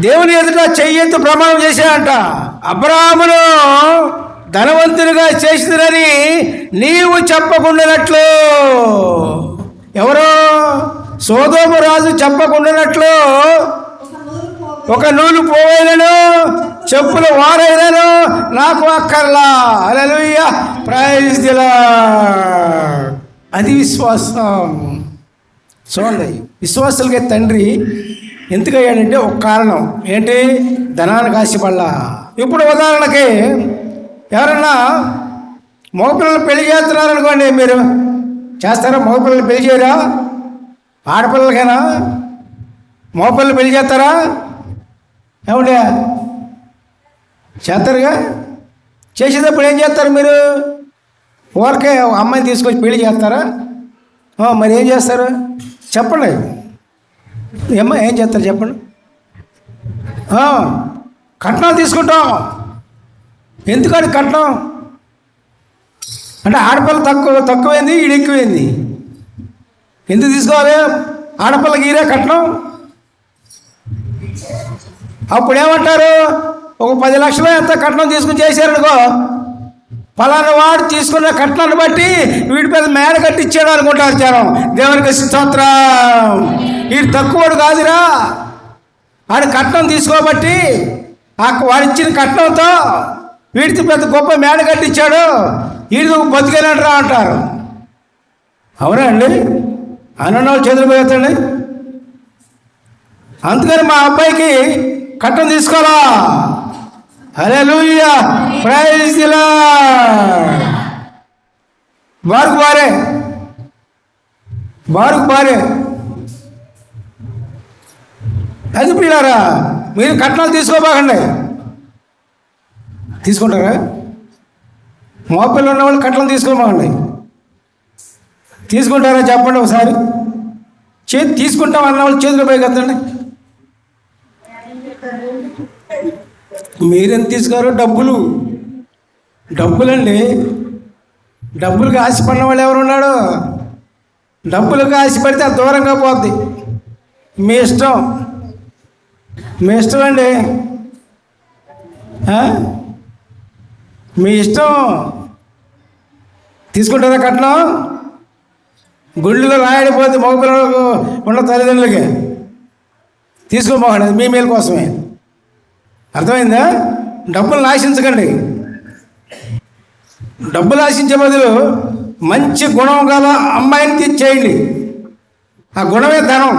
దేవుని ఎదుట చెయ్యెత్తు ప్రమాణం చేశాడంట. అబ్రాహామును ధనవంతునిగా చేసినని నీవు చెప్పకుండానట్లు. ఎవరో సొదొమ రాజు చెప్పకుండానట్లు ఒక నూలు పోవైనను చెప్పుల వారైనను నాకు అక్కర్లా. హల్లెలూయా, ప్రైజ్ ది లార్డ్. అది విశ్వాసం. చూడండి, విశ్వాసులకి తండ్రి ఎందుకయ్యాడంటే ఒక కారణం ఏంటి? ధనానికి ఆశపడలా. ఇప్పుడు ఉదాహరణకి ఎవరన్నా మగపిల్లలు పెళ్లి చేస్తున్నారనుకోండి, మీరు చేస్తారా? మగపిల్లలు పెళ్లి చేయరా? ఆడపిల్లలకైనా మగపిల్లలు పెళ్లి చేస్తారా? ఏమండి చేస్తారుగా. చేసేటప్పుడు ఏం చేస్తారు మీరు? ఊరికే అమ్మాయిని తీసుకొచ్చి పెళ్లి చేస్తారా? మరి ఏం చేస్తారు చెప్పండి. ఏమ్మా ఏం చేస్తారు చెప్పండి? కట్నం తీసుకుంటాం. ఎందుకని కట్నం అంటే ఆడపిల్ల తక్కువైంది, ఈడు ఎక్కువైంది. ఎందుకు తీసుకోవాలి? ఆడపిల్లకి ఈరే కట్నం. అప్పుడు ఏమంటారు? ఒక 10 లక్షలు ఎంత కట్నం తీసుకుని చేశారనుకో, ఫలానా వాడు తీసుకున్న కట్నాన్ని బట్టి వీడి మీద మేడ కట్టించాడు అనుకుంటారు జనం. దేవునికి స్తోత్రం. వీడు తక్కువడు కాదురా, ఆడు కట్నం తీసుకోబట్టి వాడు ఇచ్చిన కట్నంతో వీడికి పెద్ద గొప్ప మేడ కట్టించాడు, వీడికి బతికేనంటరా అంటారు. అవునా అండి? అన్నోళ్ళు చేతులు పోయేతండి. అందుకని మా అబ్బాయికి కట్నం తీసుకోవాలా. హల్లెలూయా, ప్రైజ్ ది లార్డ్. బారుకు బారే. అది పిల్లారా, మీరు కట్నాలు తీసుకోబాకండి. తీసుకుంటారా? మోపిల్లు ఉన్న వాళ్ళు కట్నం తీసుకోబాకండి. తీసుకుంటారా చెప్పండి ఒకసారి. తీసుకుంటాం అన్న వాళ్ళు చేతులు పైకి ఎత్తండి. మీరెంత తీసుకోరు? డబ్బులండి. డబ్బులకు ఆశపడిన వాళ్ళు ఎవరు ఉన్నాడు? డబ్బులకు ఆశపడితే అది దూరంగా పోద్ది. మీ ఇష్టం అండి. మీ ఇష్టం. తీసుకుంటారా కట్నం? గుళ్ళుగా రాయడిపోతే మగపిల్లలకు ఉన్న తల్లిదండ్రులకి తీసుకోమోకండి. అది మీ మేలు కోసమే. అర్థమైందా? డబ్బులు ఆశించకండి. డబ్బులు ఆశించే బదులు మంచి గుణం గల అమ్మాయిని తెచ్చేయండి. ఆ గుణమే ధనం.